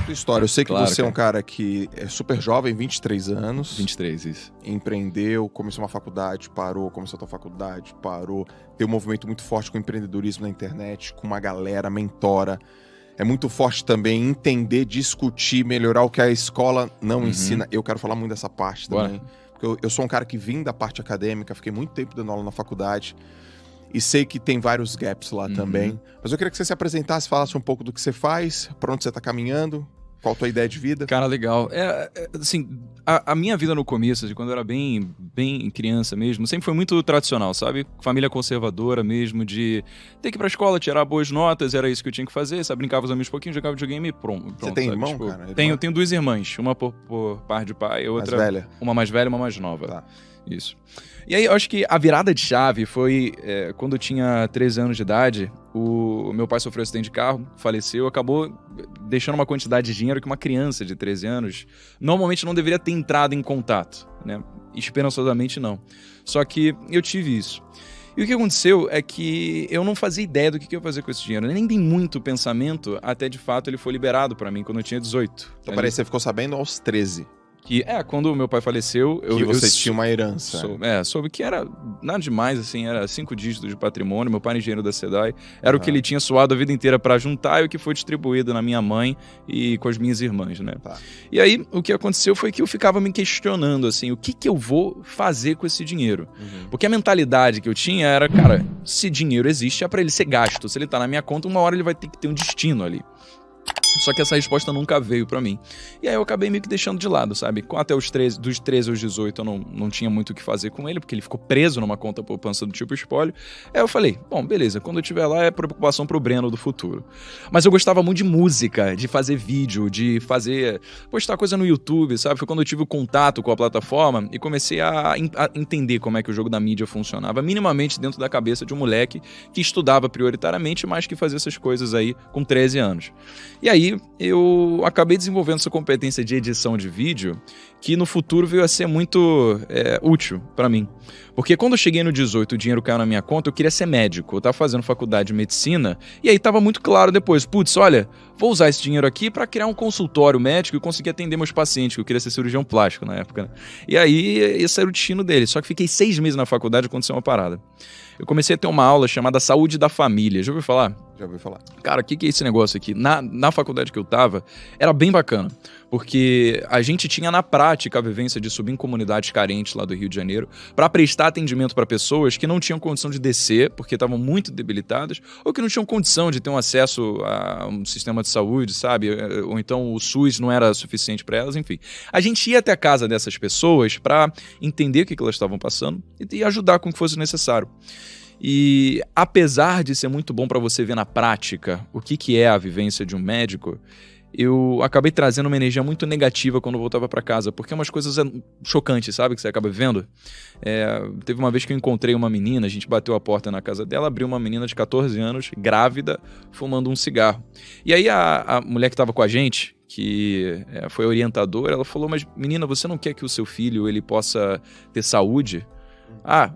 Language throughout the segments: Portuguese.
Tua história, eu sei que você é um cara que é super jovem, 23 anos. 23, isso. Empreendeu, começou uma faculdade, parou, começou outra faculdade, parou. Tem um movimento muito forte com empreendedorismo na internet, com uma galera mentora. É muito forte também entender, discutir, melhorar o que a escola não ensina. Eu quero falar muito dessa parte também. Porque eu sou um cara que vim da parte acadêmica, fiquei muito tempo dando aula na faculdade. E sei que tem vários gaps lá também. Mas eu queria que você se apresentasse, falasse um pouco do que você faz, pra onde você tá caminhando, qual a tua ideia de vida. Cara, legal. Assim, a minha vida no começo, de quando eu era bem criança mesmo, sempre foi muito tradicional, sabe? Família conservadora mesmo, de ter que ir pra escola, tirar boas notas, era isso que eu tinha que fazer, sabe? Brincava os amigos um pouquinho, jogava videogame e pronto. Você tem sabe? irmão, tipo, cara? Tenho duas irmãs, uma por par de pai, e outra... Mais velha? Uma mais velha e uma mais nova. Tá. Isso. E aí, eu acho que a virada de chave foi quando eu tinha 13 anos de idade, o meu pai sofreu um acidente de carro, faleceu, acabou deixando uma quantidade de dinheiro que uma criança de 13 anos normalmente não deveria ter entrado em contato, né? Esperançosamente não. Só que eu tive isso. E o que aconteceu é que eu não fazia ideia do que eu ia fazer com esse dinheiro. Eu nem dei muito pensamento até, de fato, ele foi liberado pra mim quando eu tinha 18. Então, peraí, você ficou sabendo aos 13. Que, quando o meu pai faleceu... Você tinha uma herança. Soube que era nada demais, assim, era 5 dígitos de patrimônio, meu pai era engenheiro da SEDAI, era o que ele tinha suado a vida inteira pra juntar e o que foi distribuído na minha mãe e com as minhas irmãs, né? Tá. E aí, o que aconteceu foi que eu ficava me questionando, assim, o que eu vou fazer com esse dinheiro? Porque a mentalidade que eu tinha era, cara, se dinheiro existe, é pra ele ser gasto. Se ele tá na minha conta, uma hora ele vai ter que ter um destino ali. Só que essa resposta nunca veio pra mim. E aí eu acabei meio que deixando de lado, sabe? Até dos 13 aos 18 eu não tinha muito o que fazer com ele, porque ele ficou preso numa conta poupança do tipo espólio. Aí eu falei, bom, beleza, quando eu estiver lá é preocupação pro Breno do futuro. Mas eu gostava muito de música, de fazer vídeo, de postar coisa no YouTube, sabe? Foi quando eu tive o contato com a plataforma e comecei a entender como é que o jogo da mídia funcionava, minimamente dentro da cabeça de um moleque que estudava prioritariamente, mas que fazia essas coisas aí com 13 anos. E aí eu acabei desenvolvendo essa competência de edição de vídeo que no futuro veio a ser muito útil pra mim. Porque quando eu cheguei no 18 o dinheiro caiu na minha conta, eu queria ser médico. Eu tava fazendo faculdade de medicina e aí tava muito claro depois, putz, olha, vou usar esse dinheiro aqui pra criar um consultório médico e conseguir atender meus pacientes, que eu queria ser cirurgião plástico na época, né? E aí esse era o destino dele. Só que fiquei 6 meses na faculdade e aconteceu uma parada. Eu comecei a ter uma aula chamada Saúde da Família. Já ouviu falar? Já ouvi falar. Cara, o que é esse negócio aqui? Na faculdade que eu tava, era bem bacana. Porque a gente tinha na prática a vivência de subir em comunidades carentes lá do Rio de Janeiro para prestar atendimento para pessoas que não tinham condição de descer, porque estavam muito debilitadas, ou que não tinham condição de ter um acesso a um sistema de saúde, sabe? Ou então o SUS não era suficiente para elas, enfim. A gente ia até a casa dessas pessoas para entender o que elas estavam passando e ajudar com o que fosse necessário. E apesar de ser muito bom para você ver na prática o que é a vivência de um médico, eu acabei trazendo uma energia muito negativa quando eu voltava para casa, porque é umas coisas chocantes, sabe, que você acaba vendo. Teve uma vez que eu encontrei uma menina, a gente bateu a porta na casa dela, abriu uma menina de 14 anos, grávida, fumando um cigarro. E aí a mulher que estava com a gente, que foi orientadora, ela falou, mas menina, você não quer que o seu filho ele possa ter saúde?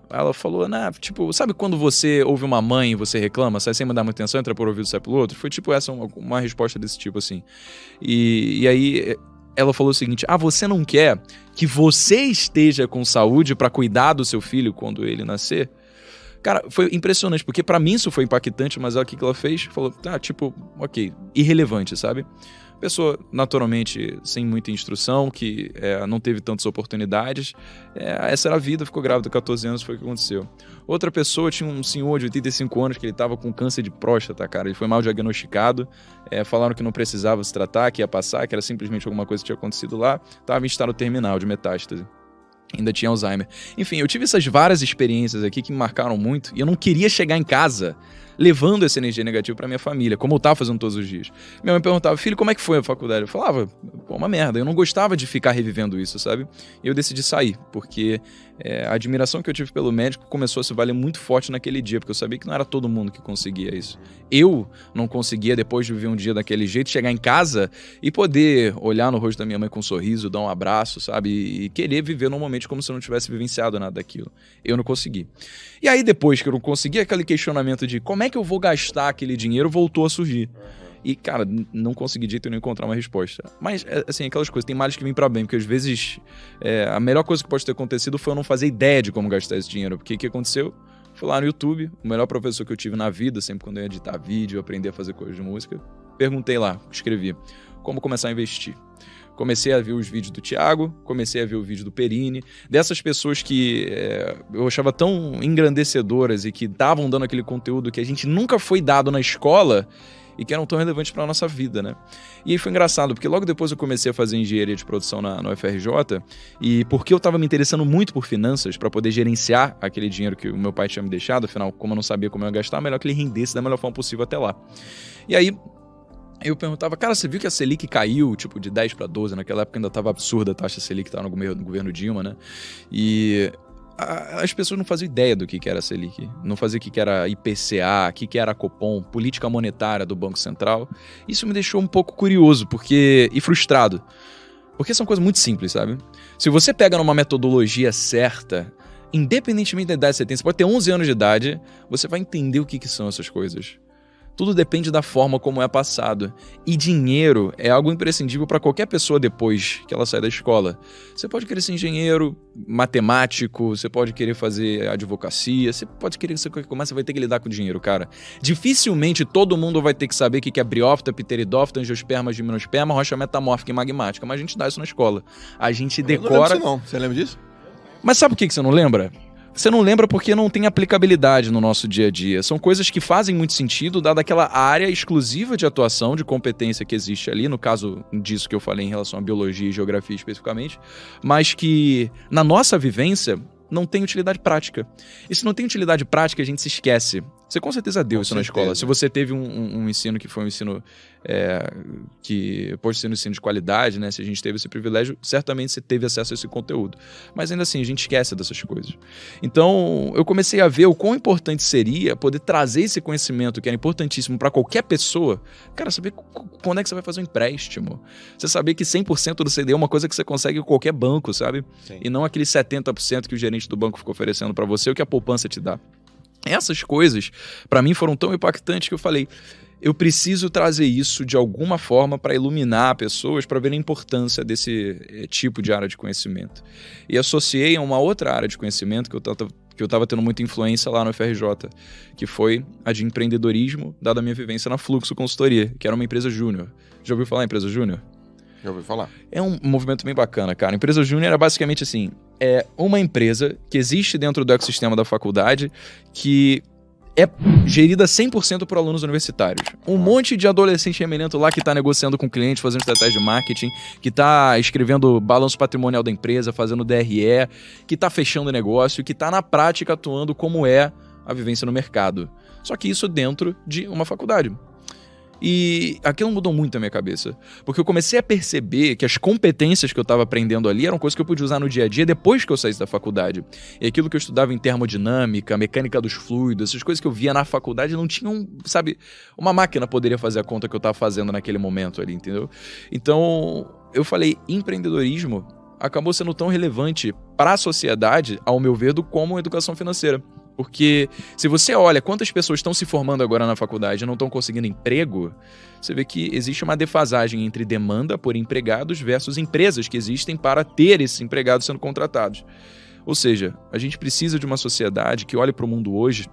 Ela falou, tipo, sabe quando você ouve uma mãe e você reclama, sai sem mandar muita atenção, entra por ouvido, sai pelo outro? Foi tipo essa, uma resposta desse tipo, assim. E aí ela falou o seguinte, você não quer que você esteja com saúde pra cuidar do seu filho quando ele nascer? Cara, foi impressionante, porque pra mim isso foi impactante, mas o que ela fez? Falou, tipo, ok, irrelevante, sabe? Pessoa, naturalmente, sem muita instrução, que não teve tantas oportunidades. Essa era a vida, ficou grávida, 14 anos, foi o que aconteceu. Outra pessoa tinha um senhor de 85 anos que ele estava com câncer de próstata, cara. Ele foi mal diagnosticado, falaram que não precisava se tratar, que ia passar, que era simplesmente alguma coisa que tinha acontecido lá. Estava em estado terminal de metástase. Ainda tinha Alzheimer. Enfim, eu tive essas várias experiências aqui que me marcaram muito e eu não queria chegar em casa levando essa energia negativa pra minha família, como eu tava fazendo todos os dias. Minha mãe perguntava, filho, como é que foi a faculdade? Eu falava, uma merda. Eu não gostava de ficar revivendo isso, sabe? E eu decidi sair, porque a admiração que eu tive pelo médico começou a se valer muito forte naquele dia, porque eu sabia que não era todo mundo que conseguia isso. Eu não conseguia, depois de viver um dia daquele jeito, chegar em casa e poder olhar no rosto da minha mãe com um sorriso, dar um abraço, sabe? E querer viver normalmente como se eu não tivesse vivenciado nada daquilo. Eu não consegui. E aí, depois que eu não consegui, aquele questionamento de como é que eu vou gastar aquele dinheiro voltou a surgir. E, cara, não consegui de jeito nenhum encontrar uma resposta. Mas, assim, aquelas coisas, tem males que vêm pra bem, porque às vezes a melhor coisa que pode ter acontecido foi eu não fazer ideia de como gastar esse dinheiro. Porque o que aconteceu? Fui lá no YouTube, o melhor professor que eu tive na vida, sempre quando eu ia editar vídeo, aprender a fazer coisas de música. Perguntei lá, escrevi, como começar a investir. Comecei a ver os vídeos do Thiago, comecei a ver o vídeo do Perini, dessas pessoas que eu achava tão engrandecedoras e que estavam dando aquele conteúdo que a gente nunca foi dado na escola e que eram tão relevantes para a nossa vida, né? E aí foi engraçado, porque logo depois eu comecei a fazer engenharia de produção na UFRJ, e porque eu estava me interessando muito por finanças, para poder gerenciar aquele dinheiro que o meu pai tinha me deixado, afinal, como eu não sabia como eu ia gastar, melhor que ele rendesse da melhor forma possível até lá. E aí eu perguntava, cara, você viu que a Selic caiu, tipo, de 10 para 12? Naquela época ainda estava absurda a taxa Selic, estava no governo Dilma, né? E as pessoas não faziam ideia do que era a Selic, não faziam o que era IPCA, o que era a Copom, política monetária do Banco Central. Isso me deixou um pouco curioso e frustrado, porque são coisas muito simples, sabe? Se você pega numa metodologia certa, independentemente da idade que você tem, você pode ter 11 anos de idade, você vai entender o que são essas coisas. Tudo depende da forma como é passado. E dinheiro é algo imprescindível para qualquer pessoa depois que ela sai da escola. Você pode querer ser engenheiro, matemático, você pode querer fazer advocacia, você pode querer ser qualquer coisa, mas você vai ter que lidar com dinheiro, cara. Dificilmente todo mundo vai ter que saber o que é briófita, pteridófita, angiosperma, gimnosperma, rocha metamórfica e magmática, mas a gente dá isso na escola. A gente decora... Não, você lembra disso? Mas sabe o que você não lembra? Você não lembra porque não tem aplicabilidade no nosso dia a dia. São coisas que fazem muito sentido, dada aquela área exclusiva de atuação, de competência que existe ali, no caso disso que eu falei em relação à biologia e geografia especificamente, mas que na nossa vivência não tem utilidade prática. E se não tem utilidade prática, a gente se esquece. Você com certeza deu isso na escola. Se você teve um ensino que foi um ensino que pode ser um ensino de qualidade, né? Se a gente teve esse privilégio, certamente você teve acesso a esse conteúdo. Mas ainda assim, a gente esquece dessas coisas. Então, eu comecei a ver o quão importante seria poder trazer esse conhecimento, que era importantíssimo para qualquer pessoa. Cara, saber quando é que você vai fazer um empréstimo. Você saber que 100% do CDI é uma coisa que você consegue em qualquer banco, sabe? Sim. E não aquele 70% que o gerente do banco fica oferecendo para você, o que a poupança te dá. Essas coisas, para mim, foram tão impactantes que eu falei, eu preciso trazer isso de alguma forma para iluminar pessoas, para ver a importância desse tipo de área de conhecimento. E associei a uma outra área de conhecimento que eu estava tendo muita influência lá no UFRJ, que foi a de empreendedorismo, dada a minha vivência na Fluxo Consultoria, que era uma empresa júnior. Já ouviu falar em empresa júnior? Já ouvi falar. É um movimento bem bacana, cara. A empresa júnior era basicamente assim, é uma empresa que existe dentro do ecossistema da faculdade que é gerida 100% por alunos universitários. Um monte de adolescente remelento lá que está negociando com clientes, fazendo estratégia de marketing, que está escrevendo balanço patrimonial da empresa, fazendo DRE, que está fechando negócio, que está na prática atuando como é a vivência no mercado. Só que isso dentro de uma faculdade. E aquilo mudou muito a minha cabeça, porque eu comecei a perceber que as competências que eu estava aprendendo ali eram coisas que eu podia usar no dia a dia depois que eu saísse da faculdade. E aquilo que eu estudava em termodinâmica, mecânica dos fluidos, essas coisas que eu via na faculdade não tinham, sabe, uma máquina poderia fazer a conta que eu estava fazendo naquele momento ali, entendeu? Então, eu falei, empreendedorismo acabou sendo tão relevante para a sociedade, ao meu ver, como a educação financeira. Porque se você olha quantas pessoas estão se formando agora na faculdade e não estão conseguindo emprego, você vê que existe uma defasagem entre demanda por empregados versus empresas que existem para ter esses empregados sendo contratados. Ou seja, a gente precisa de uma sociedade que olhe para o mundo hoje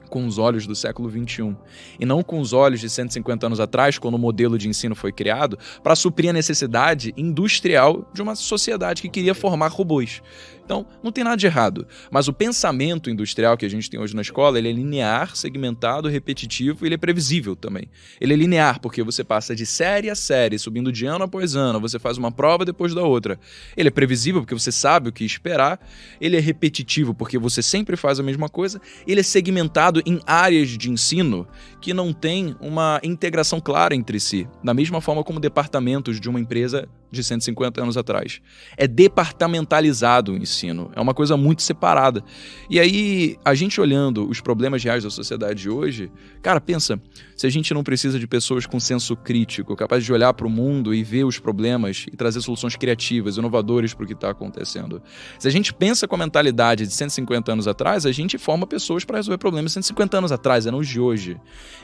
com os olhos do século XXI e não com os olhos de 150 anos atrás, quando o modelo de ensino foi criado, para suprir a necessidade industrial de uma sociedade que queria formar robôs. Então, não tem nada de errado, mas o pensamento industrial que a gente tem hoje na escola, ele é linear, segmentado, repetitivo e ele é previsível também. Ele é linear porque você passa de série a série, subindo de ano após ano, você faz uma prova depois da outra. Ele é previsível porque você sabe o que esperar, ele é repetitivo porque você sempre faz a mesma coisa, ele é segmentado em áreas de ensino que não tem uma integração clara entre si, da mesma forma como departamentos de uma empresa de 150 anos atrás. É departamentalizado o ensino, é uma coisa muito separada. E aí, a gente olhando os problemas reais da sociedade de hoje, cara, pensa, se a gente não precisa de pessoas com senso crítico, capazes de olhar para o mundo e ver os problemas e trazer soluções criativas, inovadoras para o que está acontecendo. Se a gente pensa com a mentalidade de 150 anos atrás, a gente forma pessoas para resolver problemas 150 anos atrás, não os de hoje.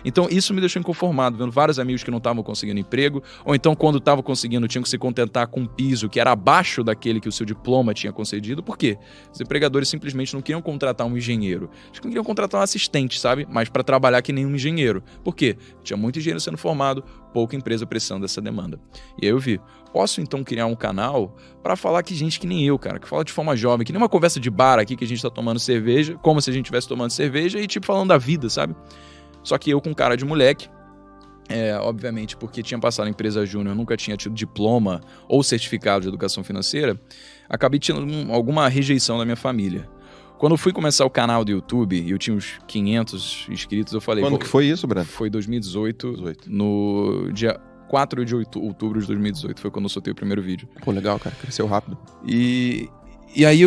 Então, isso me deixou inconformado, vendo vários amigos que não estavam conseguindo emprego, ou então, quando estavam conseguindo, tinham que se contentar com um piso que era abaixo daquele que o seu diploma tinha concedido. Por quê? Os empregadores simplesmente não queriam contratar um engenheiro. Eles queriam contratar um assistente, sabe? Mas para trabalhar que nem um engenheiro. Por quê? Tinha muito engenheiro sendo formado, pouca empresa precisando dessa demanda. E aí eu vi, posso então criar um canal para falar que gente que nem eu, cara, que fala de forma jovem, que nem uma conversa de bar aqui que a gente tá tomando cerveja, como se a gente estivesse tomando cerveja e tipo falando da vida, sabe? Só que eu com cara de moleque, obviamente, porque tinha passado em empresa júnior, nunca tinha tido diploma ou certificado de educação financeira, acabei tendo alguma rejeição da minha família. Quando eu fui começar o canal do YouTube, e eu tinha uns 500 inscritos, eu falei... Quando que foi isso, Breno? Foi 2018, no dia 4 de outubro de 2018, foi quando eu soltei o primeiro vídeo. Pô, legal, cara, cresceu rápido. E aí,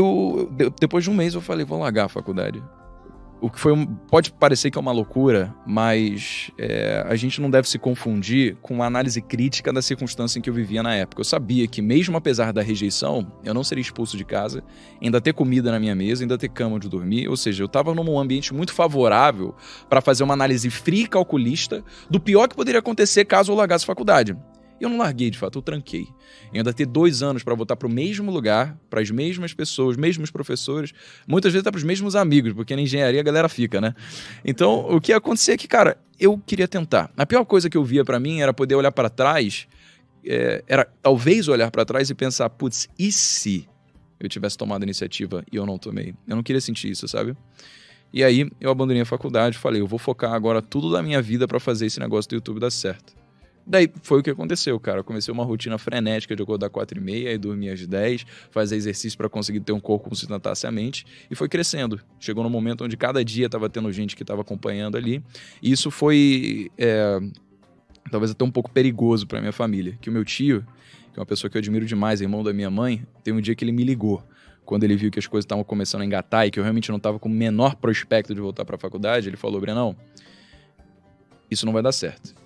depois de um mês, eu falei, vou largar a faculdade. O que pode parecer que é uma loucura, mas a gente não deve se confundir com a análise crítica da circunstância em que eu vivia na época. Eu sabia que, mesmo apesar da rejeição, eu não seria expulso de casa, ainda ter comida na minha mesa, ainda ter cama onde dormir. Ou seja, eu estava num ambiente muito favorável para fazer uma análise fria e calculista do pior que poderia acontecer caso eu largasse a faculdade. E eu não larguei, de fato, eu tranquei. Eu ainda ter 2 anos para voltar para o mesmo lugar, para as mesmas pessoas, mesmos professores, muitas vezes até para os mesmos amigos, porque na engenharia a galera fica, né? Então, o que ia acontecer é que, cara, eu queria tentar. A pior coisa que eu via para mim era poder olhar para trás, era talvez olhar para trás e pensar, putz, e se eu tivesse tomado a iniciativa e eu não tomei? Eu não queria sentir isso, sabe? E aí, eu abandonei a faculdade, falei, eu vou focar agora tudo da minha vida para fazer esse negócio do YouTube dar certo. Daí foi o que aconteceu, cara. Eu comecei uma rotina frenética de acordar 4h30 e dormir às 10, fazer exercício para conseguir ter um corpo que sustentasse a mente, e foi crescendo. Chegou num momento onde cada dia estava tendo gente que estava acompanhando ali, e isso foi talvez até um pouco perigoso para minha família, que o meu tio, que é uma pessoa que eu admiro demais, irmão da minha mãe, tem um dia que ele me ligou, quando ele viu que as coisas estavam começando a engatar e que eu realmente não estava com o menor prospecto de voltar para a faculdade. Ele falou, Brenão, isso não vai dar certo.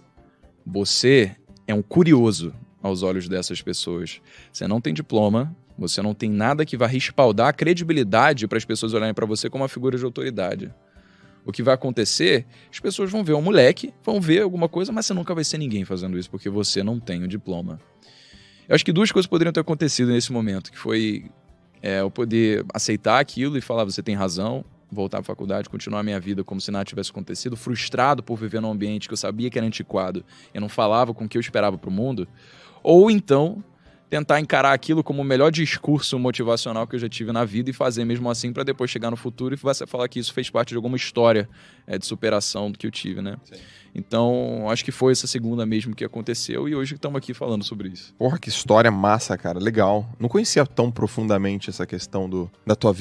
Você é um curioso aos olhos dessas pessoas. Você não tem diploma, você não tem nada que vá respaldar a credibilidade para as pessoas olharem para você como uma figura de autoridade. O que vai acontecer, as pessoas vão ver um moleque, vão ver alguma coisa, mas você nunca vai ser ninguém fazendo isso, porque você não tem o diploma. Eu acho que 2 coisas poderiam ter acontecido nesse momento, que foi eu poder aceitar aquilo e falar, você tem razão, voltar à faculdade, continuar a minha vida como se nada tivesse acontecido, frustrado por viver num ambiente que eu sabia que era antiquado e não falava com o que eu esperava para o mundo, ou então tentar encarar aquilo como o melhor discurso motivacional que eu já tive na vida e fazer mesmo assim para depois chegar no futuro e você falar que isso fez parte de alguma história de superação que eu tive, né? Sim. Então, acho que foi essa segunda mesmo que aconteceu e hoje estamos aqui falando sobre isso. Porra, que história massa, cara. Legal. Não conhecia tão profundamente essa questão da tua vida.